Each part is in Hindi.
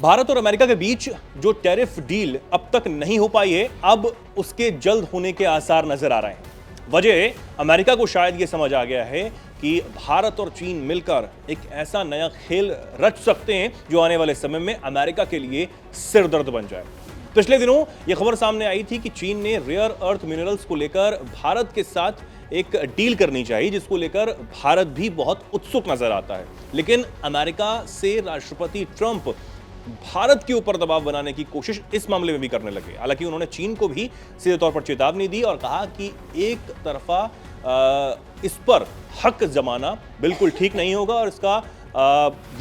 भारत और अमेरिका के बीच जो टैरिफ डील अब तक नहीं हो पाई है, अब उसके जल्द होने के आसार नजर आ रहे हैं। वजह अमेरिका को शायद ये समझ आ गया है कि भारत और चीन मिलकर एक ऐसा नया खेल रच सकते हैं जो आने वाले समय में अमेरिका के लिए सिरदर्द बन जाए। पिछले दिनों यह खबर सामने आई थी कि चीन ने रेयर अर्थ मिनरल्स को लेकर भारत के साथ एक डील करनी चाहिए, जिसको लेकर भारत भी बहुत उत्सुक नजर आता है। लेकिन अमेरिका से राष्ट्रपति ट्रंप भारत के ऊपर दबाव बनाने की कोशिश इस मामले में भी करने लगे। हालांकि उन्होंने चीन को भी सीधे तौर पर चेतावनी दी और कहा कि एक तरफा इस पर हक जमाना बिल्कुल ठीक नहीं होगा, और इसका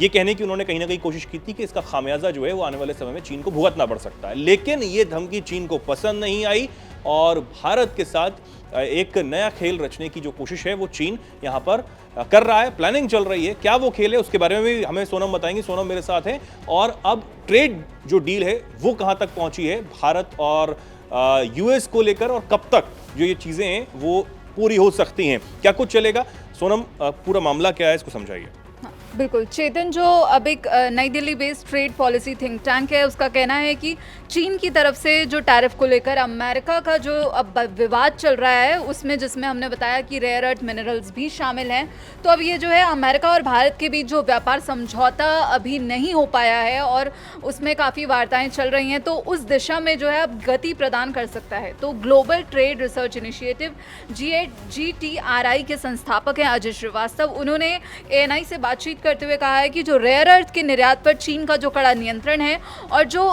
ये कहने की उन्होंने कहीं ना कहीं कोशिश की थी कि इसका खामियाजा जो है वो आने वाले समय में चीन को भुगतना पड़ सकता है। लेकिन ये धमकी चीन को पसंद नहीं आई और भारत के साथ एक नया खेल रचने की जो कोशिश है वो चीन यहाँ पर कर रहा है, प्लानिंग चल रही है। क्या वो खेल है उसके बारे में भी हमें सोनम बताएंगी। सोनम मेरे साथ है। और अब ट्रेड जो डील है वो कहाँ तक पहुंची है भारत और यूएस को लेकर, और कब तक जो ये चीजें हैं वो पूरी हो सकती हैं, क्या कुछ चलेगा? सोनम, पूरा मामला क्या है, इसको समझाइए। बिल्कुल चेतन, जो अब एक नई Delhi based trade policy think tank है, उसका कहना है कि चीन की तरफ से जो टैरिफ को लेकर अमेरिका का जो अब विवाद चल रहा है उसमें, जिसमें हमने बताया कि रेयर अर्थ मिनरल्स भी शामिल हैं, तो अब ये जो है अमेरिका और भारत के बीच जो व्यापार समझौता अभी नहीं हो पाया है और उसमें काफ़ी वार्ताएं चल रही हैं, तो उस दिशा में जो है अब गति प्रदान कर सकता है। तो global trade research initiative GTRI के संस्थापक हैं अजय श्रीवास्तव। उन्होंने ANI से बातचीत करते हुए कहा है कि जो रेयर अर्थ के निर्यात पर चीन का जो कड़ा नियंत्रण है और जो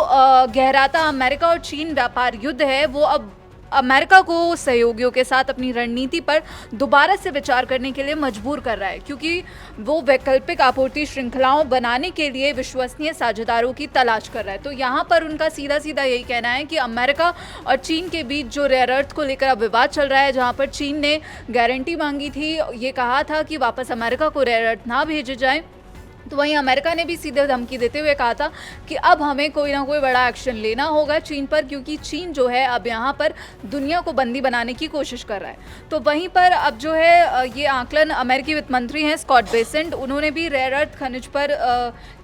गहराता अमेरिका और चीन व्यापार युद्ध है, वो अब अमेरिका को सहयोगियों के साथ अपनी रणनीति पर दोबारा से विचार करने के लिए मजबूर कर रहा है, क्योंकि वो वैकल्पिक आपूर्ति श्रृंखलाओं बनाने के लिए विश्वसनीय साझेदारों की तलाश कर रहा है। तो यहाँ पर उनका सीधा सीधा यही कहना है कि अमेरिका और चीन के बीच जो रेयर अर्थ को लेकर अब विवाद चल रहा है, जहाँ पर चीन ने गारंटी मांगी थी, ये कहा था कि वापस अमेरिका को रेयर अर्थ ना भेजे जाए, तो वहीं अमेरिका ने भी सीधे धमकी देते हुए कहा था कि अब हमें कोई ना कोई बड़ा एक्शन लेना होगा चीन पर, क्योंकि चीन जो है अब यहाँ पर दुनिया को बंदी बनाने की कोशिश कर रहा है। तो वहीं पर अब जो है ये आकलन अमेरिकी वित्त मंत्री हैं स्कॉट बेसेंट, उन्होंने भी रेयर अर्थ खनिज पर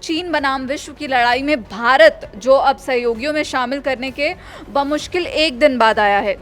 चीन बनाम विश्व की लड़ाई में भारत जो अब सहयोगियों में शामिल करने के बमुश्किल एक दिन बाद आया है।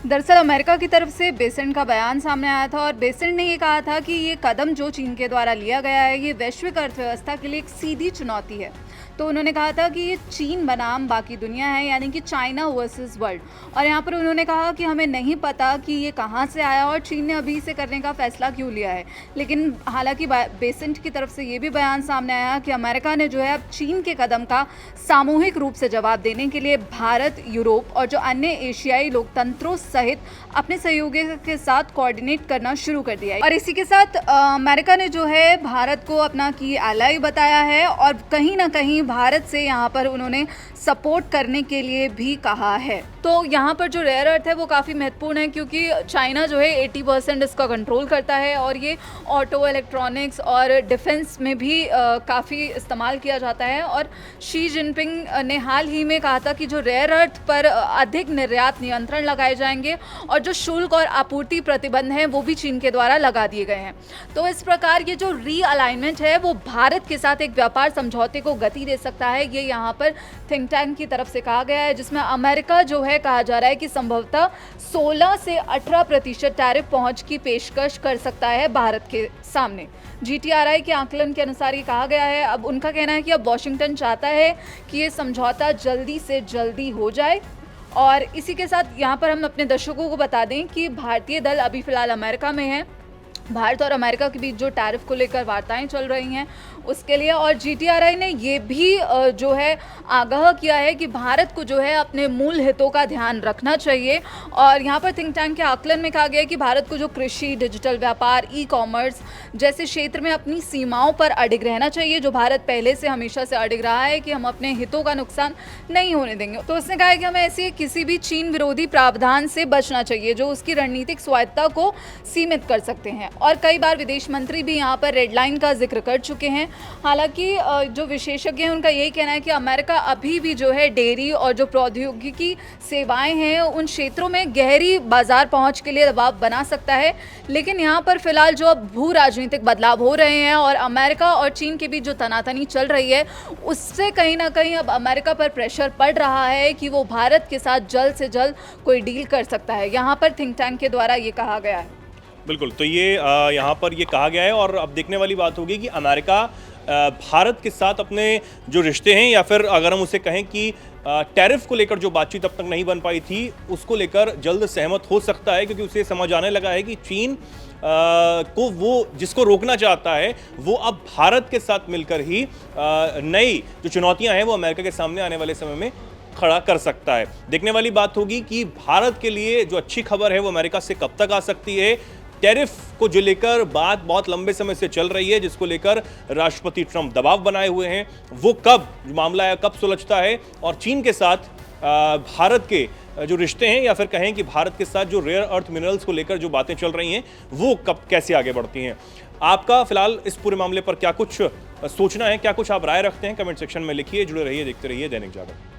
दरअसल अमेरिका की तरफ से बेसेंट का बयान सामने आया था और बेसेंट ने ये कहा था कि ये कदम जो चीन के द्वारा लिया गया है, ये वैश्विक अर्थव्यवस्था के लिए एक सीधी चुनौती है। तो उन्होंने कहा था कि ये चीन बनाम बाकी दुनिया है, यानी कि चाइना वर्सेस वर्ल्ड। और यहाँ पर उन्होंने कहा कि हमें नहीं पता कि ये कहाँ से आया और चीन ने अभी इसे करने का फैसला क्यों लिया है। लेकिन हालांकि बेसेंट की तरफ से ये भी बयान सामने आया कि अमेरिका ने जो है अब चीन के कदम का सामूहिक रूप से जवाब देने के लिए भारत, यूरोप और जो अन्य एशियाई लोकतंत्रों सहित अपने सहयोगियों के साथ कोऑर्डिनेट करना शुरू कर दिया है। और इसी के साथ अमेरिका ने जो है भारत को अपना की एलाई बताया है और कहीं ना कहीं भारत से यहाँ पर उन्होंने सपोर्ट करने के लिए भी कहा है। तो यहाँ पर जो रेयर अर्थ है वो काफ़ी महत्वपूर्ण है, क्योंकि चाइना जो है 80% इसका कंट्रोल करता है और ये ऑटो, इलेक्ट्रॉनिक्स और डिफेंस में भी काफ़ी इस्तेमाल किया जाता है। और शी जिनपिंग ने हाल ही में कहा था कि जो रेयर अर्थ पर अधिक निर्यात नियंत्रण लगाए जाएंगे और जो शुल्क और आपूर्ति प्रतिबंध हैं वो भी चीन के द्वारा लगा दिए गए हैं। तो इस प्रकार ये जो रीअलाइनमेंट है वो भारत के साथ एक व्यापार समझौते को गति दे सकता है, ये यहाँ पर थिंक टैंक की तरफ से कहा गया है, जिसमें अमेरिका जो है कहा जा रहा है कि संभवतः 16 से 18% टैरिफ पहुंच की पेशकश कर सकता है भारत के सामने। GTRI के आकलन के अनुसार ये कहा गया है। अब उनका कहना है कि अब वॉशिंगटन चाहता है कि ये समझौता जल्दी से जल्दी हो जाए। और इसी के साथ यहाँ पर हम अपने दर्शकों को बता दें कि भारतीय दल अभी फिलहाल अमेरिका में है। भारत और अमेरिका के बीच जो टैरिफ को लेकर वार्ताएं चल रही हैं उसके लिए, और GTRI ने ये भी जो है आगाह किया है कि भारत को जो है अपने मूल हितों का ध्यान रखना चाहिए। और यहाँ पर थिंक टैंक के आकलन में कहा गया है कि भारत को जो कृषि, डिजिटल व्यापार, ई-कॉमर्स जैसे क्षेत्र में अपनी सीमाओं पर अडिग रहना चाहिए, जो भारत पहले से हमेशा से अडिग रहा है कि हम अपने हितों का नुकसान नहीं होने देंगे। तो उसने कहा है कि हमें ऐसे किसी भी चीन विरोधी प्रावधान से बचना चाहिए जो उसकी रणनीतिक स्वायत्तता को सीमित कर सकते हैं। और कई बार विदेश मंत्री भी यहाँ पर रेड लाइन का जिक्र कर चुके हैं। हालांकि जो विशेषज्ञ हैं उनका यही कहना है कि अमेरिका अभी भी जो है डेयरी और जो प्रौद्योगिकी सेवाएं हैं उन क्षेत्रों में गहरी बाजार पहुंच के लिए दबाव बना सकता है। लेकिन यहाँ पर फिलहाल जो अब भू राजनीतिक बदलाव हो रहे हैं और अमेरिका और चीन के बीच जो तनातनी चल रही है उससे कहीं ना कहीं अब अमेरिका पर प्रेशर पड़ रहा है कि वो भारत के साथ जल्द से जल्द कोई डील कर सकता है। यहाँ पर थिंक टैंक के द्वारा ये कहा गया है। बिल्कुल, तो ये यहाँ पर ये कहा गया है और अब देखने वाली बात होगी कि अमेरिका भारत के साथ अपने जो रिश्ते हैं या फिर अगर हम उसे कहें कि टैरिफ को लेकर जो बातचीत अब तक नहीं बन पाई थी उसको लेकर जल्द सहमत हो सकता है, क्योंकि उसे समझ आने लगा है कि चीन को वो जिसको रोकना चाहता है वो अब भारत के साथ मिलकर ही नई जो चुनौतियां हैं वो अमेरिका के सामने आने वाले समय में खड़ा कर सकता है। देखने वाली बात होगी कि भारत के लिए जो अच्छी खबर है वो अमेरिका से कब तक आ सकती है। टैरिफ को जो लेकर बात बहुत लंबे समय से चल रही है, जिसको लेकर राष्ट्रपति ट्रंप दबाव बनाए हुए हैं, वो कब मामला है कब सुलझता है और चीन के साथ भारत के जो रिश्ते हैं या फिर कहें कि भारत के साथ जो रेयर अर्थ मिनरल्स को लेकर जो बातें चल रही हैं वो कब कैसे आगे बढ़ती हैं। आपका फिलहाल इस पूरे मामले पर क्या कुछ सोचना है, क्या कुछ आप राय रखते हैं, कमेंट सेक्शन में लिखिए। जुड़े रहिए, देखते रहिए दैनिक जागरण।